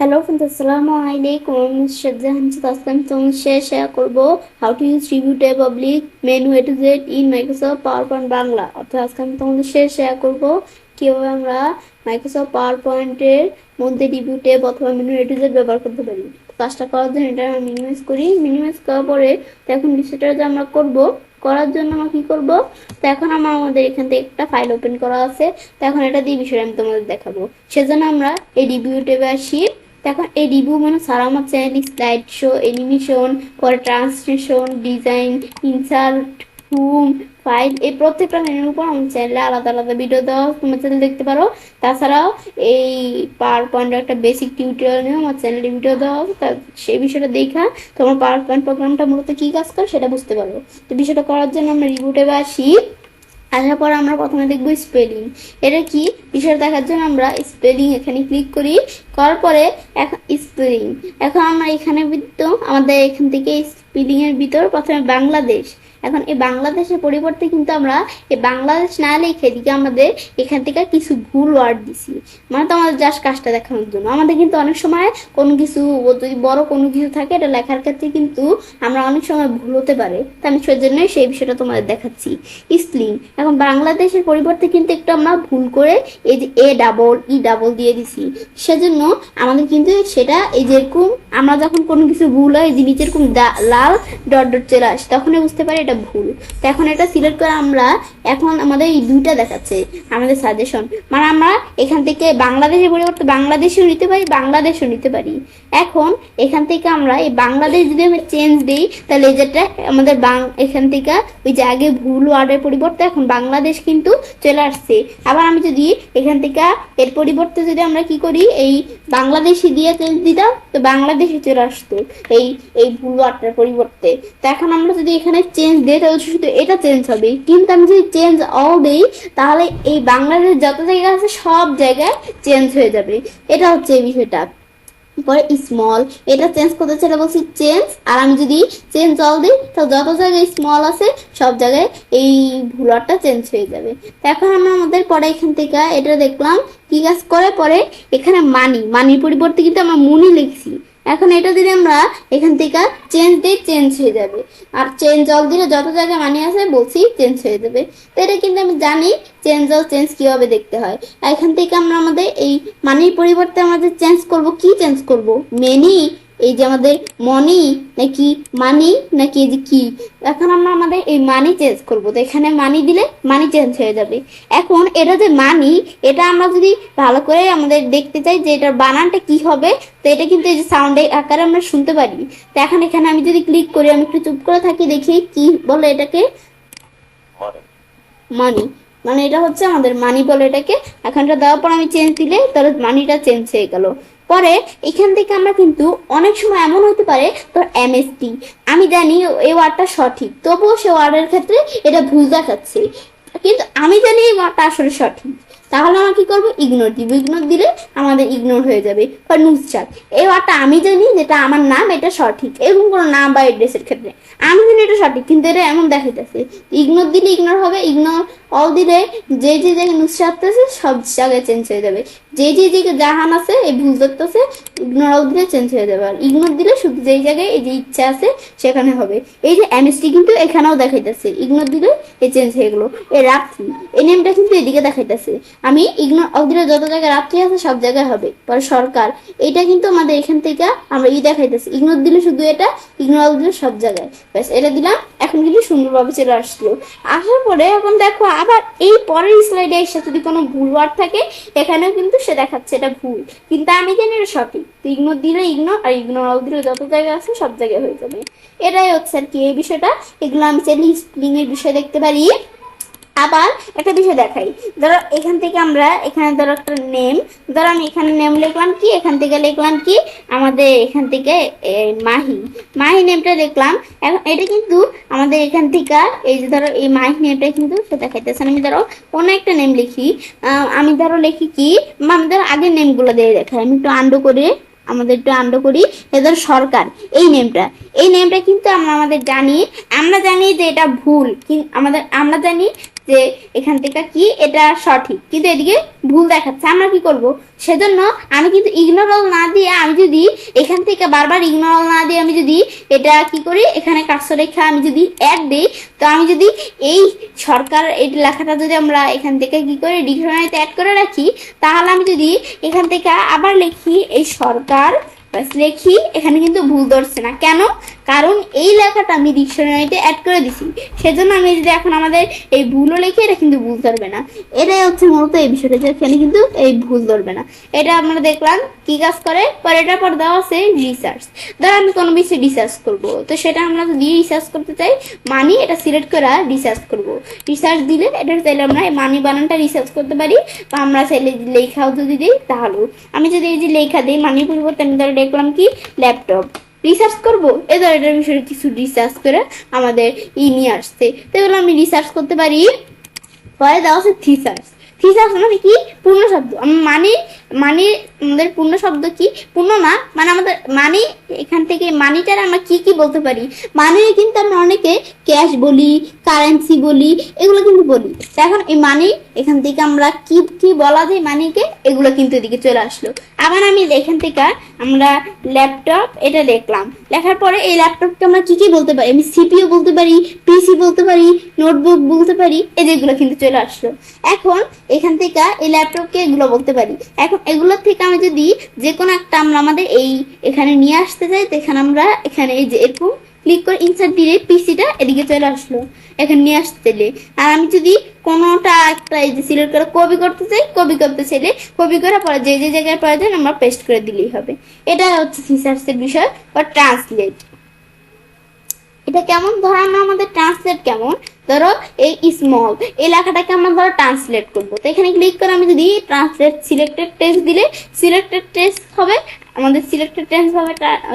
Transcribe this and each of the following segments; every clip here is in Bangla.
হ্যালো ফ্রেন্ডস, আসসালামু আলাইকুম। শাহজাহান আজকে আমি তোমাদের সাথে শেয়ার করবো how to use review public menu A to Z in Microsoft PowerPoint Bangla. অর্থাৎ আজকে আমি তোমাদের সাথে শেয়ার করবো কিভাবে আমরা মাইক্রোসফট পাওয়ার পয়েন্টের মধ্যে রিভিউ ট্যাব অথবা মেনু এ টু জেড ব্যবহার করতে পারি। কাজটা করার জন্য এটা আমি মিনিমাইজ করি। মিনিমাইজ করার পরে তো এখন বিষয়টা যে আমরা করবো, করার জন্য আমরা কি করব, তো এখন আমাদের এখান থেকে একটা ফাইল ওপেন করা আছে। তো এখন এটা দিয়ে বিষয়টা আমি তোমাদের দেখাবো। সেজন্য আমরা এই রিভিউ ট্যাবে আসি। এখন এই রিভিউ মানে সারা আমার চ্যানেল স্লাইড শো, অ্যানিমেশন, পরে translation, design, insert, home, file, এই প্রত্যেকটা মেনুর উপর আমার চ্যানেলে আলাদা আলাদা ভিডিও দেওয়া তোমার চ্যানেল দেখতে পারো। তাছাড়াও এই পাওয়ার পয়েন্টের একটা বেসিক টিউটোরিয়াল নিয়ে আমার চ্যানেলে ভিডিও দেওয়া হবে। তা সেই বিষয়টা দেখা তোমার পাওয়ার পয়েন্ট প্রোগ্রামটা মূলত কী কাজ করে সেটা বুঝতে পারবো। তো বিষয়টা করার জন্য আমরা রিভিউ ট্যাবে আসি। আসার পর আমরা প্রথমে দেখবো স্পেলিং। এটা কি বিষয়টা দেখার জন্য আমরা স্পেলিং এখানে ক্লিক করি। করার পরে এখন স্পেলিং, এখন আমরা এখানে আমাদের এখান থেকে স্পেলিং এর ভিতর প্রথমে বাংলাদেশ। এখন এই বাংলাদেশের পরিবর্তে কিন্তু আমরা এই বাংলাদেশ না লিখে এদিকে আমাদের এখান থেকে কিছু ভুল ওয়ার্ড দিছি, মানে তো আমাদের জাস্ট কাজটা দেখানোর জন্য। আমাদের কিন্তু অনেক সময় কোনো কিছু যদি বড় কোনো কিছু থাকে এটা লেখার ক্ষেত্রে কিন্তু আমরা অনেক সময় ভুল হতে পারে। তো আমি সেজন্যই সেই বিষয়টা তোমাদের দেখাচ্ছি। স্পেলিং, এখন বাংলাদেশের পরিবর্তে কিন্তু একটু আমরা ভুল করে এই যে ডাবল দিয়ে দিছি। সেজন্য আমাদের কিন্তু সেটা এই যেরকম আমরা যখন কোনো কিছু ভুল হয় যে নিচে এরকম লাল ডট ডট চলে আসে তখনই বুঝতে পারি এটা ভুল। তো এখন এটা সিলেক্ট করে আমরা এখন আমাদের এই দুইটা দেখাচ্ছে আমাদের সাজেশন, মানে আমরা এখান থেকে বাংলাদেশের পরিবর্তে বাংলাদেশও নিতে পারি, বাংলাদেশও নিতে পারি। এখন এখান থেকে আমরা এই বাংলাদেশ যদি আমি চেঞ্জ দিই তাহলে যেটা আমাদের এখান থেকে ওই যে আগে ভুল ওয়ার্ডের পরিবর্তে এখন বাংলাদেশ কিন্তু চলে আসছে। আবার আমি যদি এখান থেকে এর পরিবর্তে যদি আমরা কি করি এই বাংলাদেশি দিয়ে চেঞ্জ দিতাম তো বাংলাদেশে চলে আসতো এই এই ভুল ওয়ার্ডটার পরিবর্তে। তো এখন আমরা যদি এখানে চেঞ্জ দিই তাহলে শুধু এটা চেঞ্জ হবে, কিন্তু আমি যদি চেঞ্জ অল দিই তাহলে এই বাংলাদেশ যত জায়গা আছে সব জায়গায় চেঞ্জ হয়ে যাবে। এটা হচ্ছে এই বিষয়টা। পরে স্মল, এটা চেঞ্জ করতে চাইলে বলছি চেঞ্জ, আর আমি যদি চেঞ্জ অল দিই তো যত জায়গায় স্মল আছে সব জায়গায় এই ভুলটা চেঞ্জ হয়ে যাবে। তো এখন আমরা আমাদের পরে এখান থেকে এটা দেখলাম কি কাজ করে। পরে এখানে মানির পরিবর্তে কিন্তু আমরা মুনি লিখছি। এখন এটা দিলে আমরা এখান থেকে চেঞ্জ দিই, চেঞ্জ হয়ে যাবে। আর চেঞ্জ অল দিলে যত জায়গায় মানি আছে বলছি চেঞ্জ হয়ে যাবে। তো এটা কিন্তু আমি জানি চেঞ্জ কিভাবে দেখতে হয়। এখান থেকে আমরা আমাদের এই মানির পরিবর্তে আমাদের চেঞ্জ করব, কি চেঞ্জ করব, মেনি, এই যে আমাদের মনি নাকি মানি নাকি এই যে কি। এখন আমরা আমাদের এই মানি চেঞ্জ করব। তো এখানে মানি দিলে মানি চেঞ্জ হয়ে যাবে। এখন এটা যে মানি, এটা আমরা যদি ভালো করে আমাদের দেখতে চাই যে এটার বানানটা কি হবে, তো এটা কিন্তু এই যে সাউন্ডে আকারে আমরা শুনতে পারি। তো এখন এখানে আমি যদি ক্লিক করি, আমি একটু চুপ করে থাকি, দেখি কি বলে এটাকে, মানি, মানে এটা হচ্ছে আমাদের মানি বলে এটাকে। এখন এটা দেওয়ার পর আমি চেঞ্জ দিলে তাহলে মানিটা চেঞ্জ হয়ে গেল। পরে এখান থেকে আমরা কিন্তু অনেক সময় এমন হতে পারে তো এমএসটি, আমি জানি এই ওয়ার্ডটা সঠিক তবুও সে ওয়ার্ডের ক্ষেত্রে এটা ভুল দেখাচ্ছে, কিন্তু আমি জানি এই ওয়ার্ডটা আসলে সঠিক, তাহলে আমরা কি করবো, ইগনোর দিব। ইগনোর দিলে আমাদের ইগনোর হয়ে যাবে। বা নুসরাত, এই ওয়ার্ডটা আমি জানি যেটা আমার নাম এটা সঠিক, এরকম কোনো নাম বা এড্রেসের ক্ষেত্রে আমি জানি এটা সঠিক কিন্তু এটা এমন দেখাইতেছে, ইগনোর দিলে ইগনোর হবে। ইগনোর অল দিলে যে যে জায়গায় নুসরাত আছে সব জায়গায় চেঞ্জ হয়ে যাবে। যে যে জায়গায় জাহান আছে এই ভুল ধরতেছে, ইগনোর অল দিলে চেঞ্জ হয়ে যাবে। আর ইগনোর দিলে শুধু যেই জায়গায় এই যে ইচ্ছা আছে সেখানে হবে। এই যে এমএসটি কিন্তু এখানেও দেখাইতেছে, ইগনোর দিলে এই চেঞ্জ হয়ে গেলো। এই রাত্রি, এই নেমটা কিন্তু এদিকে দেখাইতেছে, আমি ইগনোর অল দিলে যত জায়গায় রাত্রি আছে সব জায়গায় হবে। পরে সরকার, এটা কিন্তু আমাদের এখান থেকে আমরা দেখাইতেছি, ইগনোর দিলে শুধু এটা, ইগনোর অল দিলে সব জায়গায়। ব্যাস এটা দিলাম, এখন কিন্তু সুন্দরভাবে চলে আসলো। আসার পরে এখন দেখো আবার এই পরের স্লাইডে এসে যদি কোনো ভুল ওয়ার্ড থাকে এখানেও কিন্তু সে দেখাচ্ছে এটা ভুল, কিন্তু আমি জানি এটা সঠিক। তো ইগনোর দিলে ইগনোর, আর ইগনোর অল দিলে যত জায়গায় আছে সব জায়গায় হয়ে যাবে। এটাই হচ্ছে আর কি এই বিষয়টা। এগুলো আমি চাইলে স্পেলিং এর বিষয় দেখতে পারি। আবার একটা বিষয় দেখাই, ধরো এখান থেকে আমরা এখানে ধরো একটা নেম, ধরো আমি এখানে নেম লিখলাম কি, এখান থেকে লিখলাম কি আমাদের এখান থেকে মাহি নেমটা লিখলাম। এখন এটা কিন্তু আমাদের এখান থেকে এই যে ধরো এই মাহি নেমটা কিন্তু দেখাইতেছে। আমি ধরো কোনো একটা নেম লিখি, আমি ধরো লিখি কি, আমি ধরো আগের নেমগুলো দিয়ে দেখাই। আমি একটু আন্ডো করে আমাদের একটু আন্ডো করি, এদের সরকার, এই নেমটা কিন্তু আমরা জানি যে এটা ভুল, আমরা জানি যে এখান থেকে কি এটা সঠিক, কিন্তু এদিকে ভুল দেখাচ্ছে। আমরা কি করব, সেজন্য আমি কিন্তু ইগনোর অল না দিয়ে, আমি যদি এখান থেকে বারবার ইগনোর অল না দিয়ে আমি যদি এটা কি করি, এখানে কার্সর রেখা আমি যদি অ্যাড দিই, তো আমি যদি এই সরকার এই লেখাটা যদি আমরা এখান থেকে কি করি ডিকশনারিতে অ্যাড করে রাখি, তাহলে আমি যদি এখান থেকে আবার লিখি এই সরকার বাস লিখি, এখানে কিন্তু ভুল ধরছে না। কেন? কারণ এই লেখাটা আমি ডিকশনারিতে অ্যাড করে দিছি, সেজন্য আমি যদি এখন আমাদের এই ভুলও লিখি, এটা কিন্তু ভুল ধরবে না। এটাই হচ্ছে মূলত এই বিষয়টা, যে এখানে কিন্তু এই ভুল ধরবে না। এটা আমরা দেখলাম কি কাজ করে। পরে এটার পর দেওয়া আছে রিসার্চ। ধর আমি কোনো বিষয়ে রিসার্চ করব, তো সেটা আমরা যদি রিসার্চ করতে চাই মানি, এটা সিলেক্ট করে রিসার্চ করব। রিসার্চ দিলে এটা চাইলে আমরা মানি বানানটা রিসার্চ করতে পারি, বা আমরা চাইলে লেখাও যদি দিই তাহলেও। আমি যদি এই যে লেখা দিই মানির পরিবর্তে আমি ধরে দেখলাম কি ল্যাপটপ, রিসার্চ করবো, এদের এটার বিষয়ে কিছু রিসার্চ করে আমাদের নিয়ে আসছে, তো এগুলো আমি রিসার্চ করতে পারি। পরে দেওয়া আছে থিসার্স। থিসার্স মানে কি পূর্ণ শব্দ। মানি মানি আমাদের পূর্ণ শব্দ কি পূর্ণ না, মানে আমাদের মানি এখান থেকে মানিটার আমরা কি কি বলতে পারি। মানি কিন্তু আমরা অনেকে ক্যাশ বলি, কারেন্সি বলি, এগুলো কিন্তু বলি। এখন এই মানি এখান থেকে আমরা কি কি বলা যায় মানিকে, এগুলো কিন্তু এদিকে চলে আসলো। আবার আমি এখান থেকে আমরা ল্যাপটপ এটা লিখলাম, লেখার পরে এই ল্যাপটপকে আমরা কি কি বলতে পারি, আমি সিপিইউ বলতে পারি, পিসি বলতে পারি, নোটবুক বলতে পারি, এই যেগুলো কিন্তু চলে আসলো। এখন এখান থেকে এই ল্যাপটপকে এগুলো বলতে পারি। এখন এগুলোর থেকে আমি যদি যে কোনো একটা আমরা আমাদের এই এখানে নিয়ে আসতে চাই, তো এখানে আমরা এখানে এই যে এরকম ক্লিক করে ইনসার্ট দিলে পিসিটা এদিকে চলে আসলো, এখানে নিয়ে আসতে চাইলে। আর আমি যদি কোনোটা একটা এই যে সিলেক্ট করে কপি করতে চাই, কপি করতে চাইলে কপি করার পরে যে যে জায়গায় প্রয়োজন আমরা পেস্ট করে দিলেই হবে। এটা হচ্ছে থিসার্সের বিষয় বা ট্রান্সলেট। এটা কেমন, ধরো আমরা আমাদের ট্রান্সলেট কেমন, ধরো এই স্মল এই লেখাটাকে আমরা ধরো ট্রান্সলেট করবো, তো এখানে ক্লিক করে আমি যদি ট্রান্সলেট সিলেক্টেড টেক্সট দিলে সিলেক্টেড টেক্সট হবে, আমাদের সিলেক্টেড টেক্সট ভাবে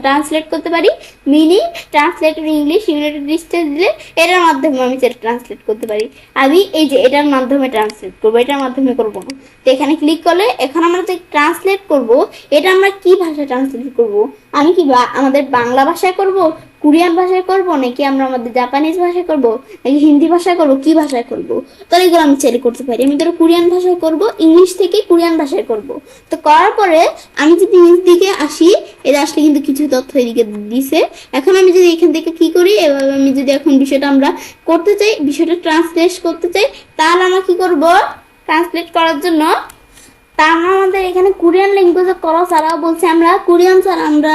ট্রান্সলেট করতে পারি। Meaning translated English United states দিলে এটার মাধ্যমে আমি সেটা ট্রান্সলেট করতে পারি। আমি এই যে এটার মাধ্যমে ট্রান্সলেট করবো, এটার মাধ্যমে করবো না। তো এখানে ক্লিক করলে এখন আমরা যে ট্রান্সলেট করবো, এটা আমরা কি ভাষায় ট্রান্সলেট করবো, আমি কি আমাদের বাংলা ভাষায় করব, কোরিয়ান ভাষায় করব, নাকি আমরা আমাদের জাপানিজ ভাষায় করব, নাকি হিন্দি ভাষায় করব, কি ভাষায় করব, তাহলে এগুলো আমি চাইলে করতে পারি। আমি ধরো কোরিয়ান ভাষায় করব, ইংলিশ থেকে কোরিয়ান ভাষায় করব। তো করার পরে আমি যদি নিচ দিকে আসি, এটা আসলে কিন্তু কিছু তথ্য এদিকে দিছে। এখন আমি যদি এখান থেকে কি করি, এভাবে আমি যদি এখন বিষয়টা আমরা করতে চাই, বিষয়টা ট্রান্সলেট করতে চাই, তাহলে আমরা কি করব, ট্রান্সলেট করার জন্য আমাদের এখানে কোরিয়ান ল্যাঙ্গুয়েজে করা ছাড়াও বলছে আমরা কোরিয়ান ছাড়া আমরা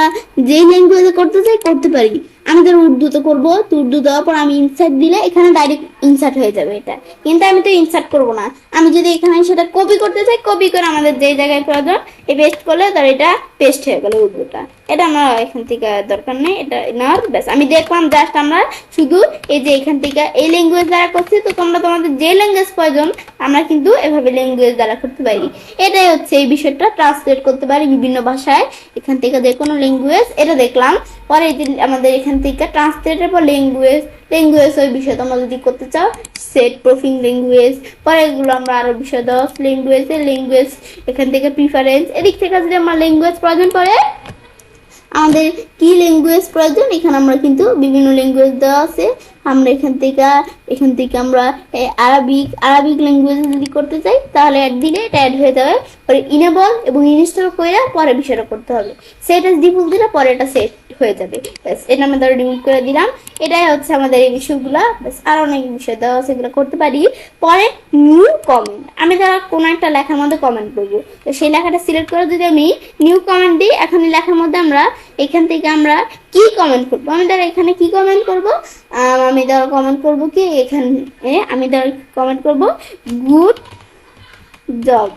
যেই ল্যাঙ্গুয়েজে করতে চাই করতে পারি। আমি ধর উর্দুতে করবো, তো উর্দু দেওয়ার পর আমি ইনসার্ট দিলে এখানে ডাইরেক্ট ইনসার্ট হয়ে যাবে এটা, কিন্তু আমি তো ইনসার্ট করবো না। আমি যদি এখানে সেটা কপি করতে চাই, কপি করে আমাদের যেই জায়গায় প্রয়োজন এই পেস্ট করলে তার এটা পেস্ট হয়ে গেল উর্দুটা। এটা আমার এখান থেকে দরকার নেই, এটা নেওয়ার ব্যাস। আমি দেখলাম জাস্ট আমরা শুধু এই যে এখান থেকে এই ল্যাঙ্গুয়েজ দ্বারা করছি, তো তোমরা তোমাদের যে ল্যাঙ্গুয়েজ প্রয়োজন আমরা কিন্তু এভাবে ল্যাঙ্গুয়েজ দ্বারা করতে পারি। এটাই হচ্ছে এই বিষয়টা, ট্রান্সলেট করতে পারি বিভিন্ন ভাষায় এখান থেকে যে কোনো ল্যাঙ্গুয়েজ। এটা দেখলাম। পরে এই যে আমাদের এখান থেকে ট্রান্সলেটের পর ল্যাঙ্গুয়েজ ওই বিষয় তোমরা যদি করতে চাও সেট প্রোফিং ল্যাঙ্গুয়েজ, পরে এগুলো আমরা আরো বিষয় দেওয়া ল্যাঙ্গুয়েজ এখান থেকে প্রিফারেন্স, এদিক থেকে যদি আমার ল্যাঙ্গুয়েজ প্রয়োজন পড়ে আমাদের কি ল্যাঙ্গুয়েজ প্রয়োজন, এখানে আমরা কিন্তু বিভিন্ন ল্যাঙ্গুয়েজ দেওয়া আছে। আমরা এখান থেকে আমরা আরবিক ল্যাঙ্গুয়েজ যদি করতে চাই তাহলে অ্যাড দিলে এটা অ্যাড হয়ে যাবে। পরে ইনেবল এবং ইনস্টল করে পরে বিষয়টা করতে হবে। সেট এস ডিফল্ট দিলে পরে এটা সেট হয়ে যাবে। ব্যাস, এটা আমরা ধরো ডিলিট করে দিলাম। এটাই হচ্ছে আমাদের এই বিষয়গুলো। ব্যাস, আর অনেক বিষয় দেওয়া আছে, এগুলো করতে পারি। পরে নিউ কমেন্ট, আমি ধরো কোনো একটা লেখার মধ্যে কমেন্ট করবো, তো সেই লেখাটা সিলেক্ট করে যদি আমি নিউ কমেন্ট দিই, এখন এই লেখার মধ্যে আমরা এখান থেকে আমরা কি কমেন্ট করবো, আমি ধরো এখানে কি কমেন্ট করবো, আমি ধরো কমেন্ট করবো কি এখানে আমি ধরো কমেন্ট করবো গুড জব।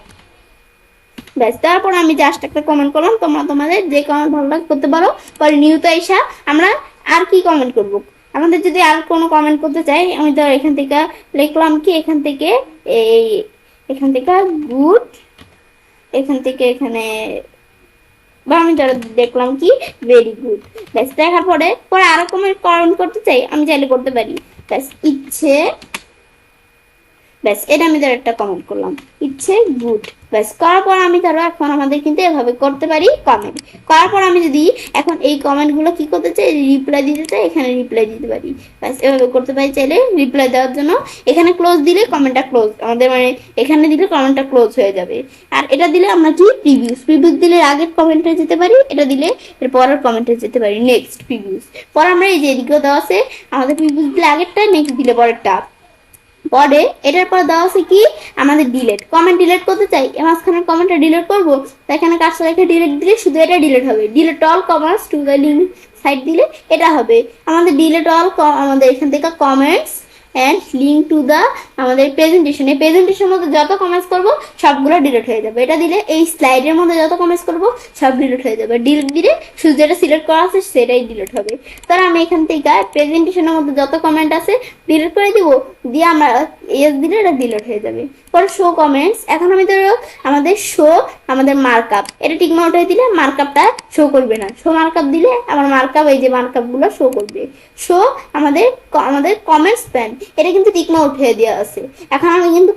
ব্যাস, তারপর আমি জাস্ট একটা কমেন্ট করলাম। তোমরা তোমাদের যে কমেন্ট ভালো লাগে করতে পারো। পরে নিউতে এসে আমরা আর কি কমেন্ট করব, আমাদের যদি আর কোনো কমেন্ট করতে চাই, আমি ধর এখান থেকে লিখলাম কি এখান থেকে গুড, এখান থেকে এখানে বা আমি ধরো দেখলাম কি ভেরি গুড। ব্যাস, দেখার পরে আরো কমেন্ট করতে চাই, আমি চাইলে করতে পারি। ব্যাস, ইচ্ছে ব্যাস এটা আমি ধরো একটা কমেন্ট করলাম, ইটস গুড। ব্যাস করার পর আমি ধরো এখন আমাদের কিন্তু এভাবে করতে পারি কমেন্ট। করার পর আমি যদি এখন এই কমেন্টগুলো কি করতে চাই, রিপ্লাই দিতে চাই, এখানে রিপ্লাই দিতে পারি। ব্যাস এভাবে করতে পারি। চাইলে রিপ্লাই দেওয়ার জন্য এখানে ক্লোজ দিলে কমেন্টটা ক্লোজ, আমাদের মানে এখানে দিলে কমেন্টটা ক্লোজ হয়ে যাবে। আর এটা দিলে আমরা কি প্রিভিউস দিলে আগের কমেন্টে যেতে পারি, এটা দিলে এর পরের কমেন্টে যেতে পারি, নেক্সট প্রিভিউস। পর আমরা এই যে এদিকেও দেওয়া আছে আমাদের প্রিভিউস দিলে আগেরটা, নেক্সট দিলে পরেরটা। পরে এটার পর দেওয়া আছে কি আমাদের ডিলেট, কমেন্ট ডিলেট করতে চাই, মাঝখানের কমেন্টটা ডিলেট করবো, তো এখানে কাজটা রেখে ডিলেট দিলে শুধু এটা ডিলেট হবে, delete all comments to the link site দিলে এটা হবে আমাদের ডিলেট অল, আমাদের এখান থেকে comments and link to the আমাদের প্রেজেন্টেশন। এই প্রেজেন্টেশনের মধ্যে যত কমেন্টস করবো সবগুলো ডিলিট হয়ে যাবে। এটা দিলে এই স্লাইডের মধ্যে যত কমেন্টস করবো সব ডিলিট হয়ে যাবে। ডিলিট দিলে শুধু যেটা সিলেক্ট করা আছে সেটাই ডিলিট হবে। তাহলে আমি এখান থেকে প্রেজেন্টেশনের মধ্যে যত কমেন্ট আছে ডিলিট করে দিব, দিয়ে আমরা এস দিলে এটা ডিলিট হয়ে যাবে। পরে শো কমেন্টস, এখন আমি ধরো আমাদের শো আমাদের মার্কআপ, এটা টিক মার্ক উঠে দিলে মার্কআপটা শো করবে না, শো মার্কআপ দিলে আমার মার্কআপ এই যে মার্কআপ গুলো শো করবে। শো আমাদের কমেন্টস প্যান, এটা কিন্তু টিক মার্ক উঠে দেওয়া আছে। এখন আমি কিন্তু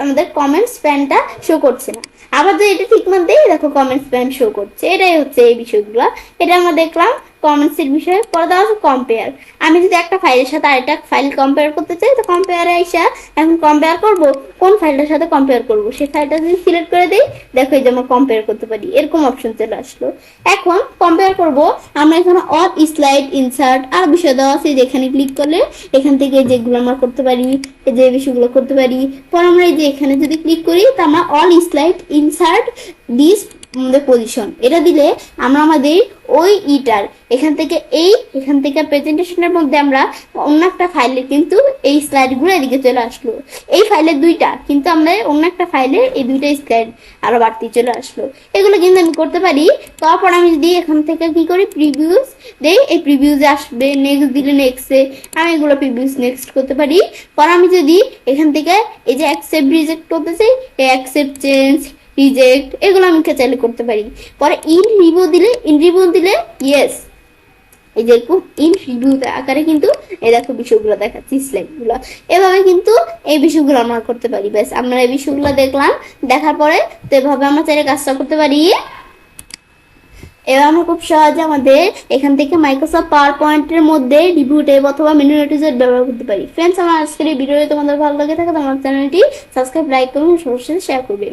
আমাদের কমেন্টস প্যানটা শো করছে না। আবার যদি এটা ঠিক মার্ক দেই, দেখো কমেন্টস প্যান শো করছে। এটাই হচ্ছে এই বিষয়গুলো, এটা আমরা দেখলাম কমেন্টস এর বিষয়ে। পরে দেওয়া আছে কম্পেয়ার, আমি যদি একটা ফাইলের সাথে আরেকটা ফাইল কম্পেয়ার করতে চাই, তো কম্পেয়ারে আইসা এখন কম্পেয়ার করব কোন ফাইলটার সাথে কম্পেয়ার করব, সেই ফাইলটা যদি সিলেক্ট করে দেই, দেখো এই যে আমরা কম্পেয়ার করতে পারি, এরকম অপশন চলে আসলো। এখন কম্পেয়ার করব আমরা এখানে অল স্লাইড ইনসার্ট আর বিষয় দেওয়া আছে, যেখানে ক্লিক করলে এখান থেকে যেগুলো আমরা করতে পারি, এই যে বিষয়গুলো করতে পারি। পর আমরা এই যে এখানে যদি ক্লিক করি, তা আমরা অল স্লাইড ইনসার্ট দিস আমাদের পজিশন, এটা দিলে আমরা আমাদের ওই ইটার এখান থেকে প্রেজেন্টেশনের মধ্যে আমরা অন্য একটা ফাইলে কিন্তু এই স্লাইডগুলো এদিকে চলে আসলো। এই ফাইলের দুইটা, কিন্তু আমরা অন্য একটা ফাইলে এই দুইটা স্লাইড আরো বাড়তি চলে আসলো। এগুলো কিন্তু আমি করতে পারি। তারপর আমি যদি এখান থেকে কি করি, প্রিভিউস দেই, এই প্রিভিউসে আসবে, নেক্সট দিলে নেক্সটে আমি এগুলো প্রিভিউস নেক্সট করতে পারি। পর আমি যদি এখান থেকে এই যে অ্যাকসেপ্ট রিজেক্ট করতে চাই, এই অ্যাকসেপ্ট চেঞ্জ রিজেক্ট এগুলো আমি চাইলে করতে পারি। পরে ইন রিভিউ দিলে ইয়েস, এই যে ইন রিভিউ আকারে কিন্তু এই দেখো বিষয়গুলো দেখাচ্ছি, স্লাইডগুলো এভাবে কিন্তু এই বিষয়গুলো আমরা করতে পারি। ব্যাস আমরা এই বিষয়গুলো দেখলাম, দেখার পরে তো এভাবে আমরা চাইলে কাজটা করতে পারি। এবার আমরা খুব সহজে আমাদের এখান থেকে মাইক্রোসফট পাওয়ার পয়েন্টের মধ্যে রিভিউ ট্যাব অথবা মেনু রেটিজেট ব্যবহার করতে পারি। ফ্রেন্ডস, আমার আজকের এই ভিডিওটি তোমাদের ভালো লাগে থাকে তোমার চ্যানেলটি সাবস্ক্রাইব, লাইক করুন, সবার সাথে শেয়ার করবে।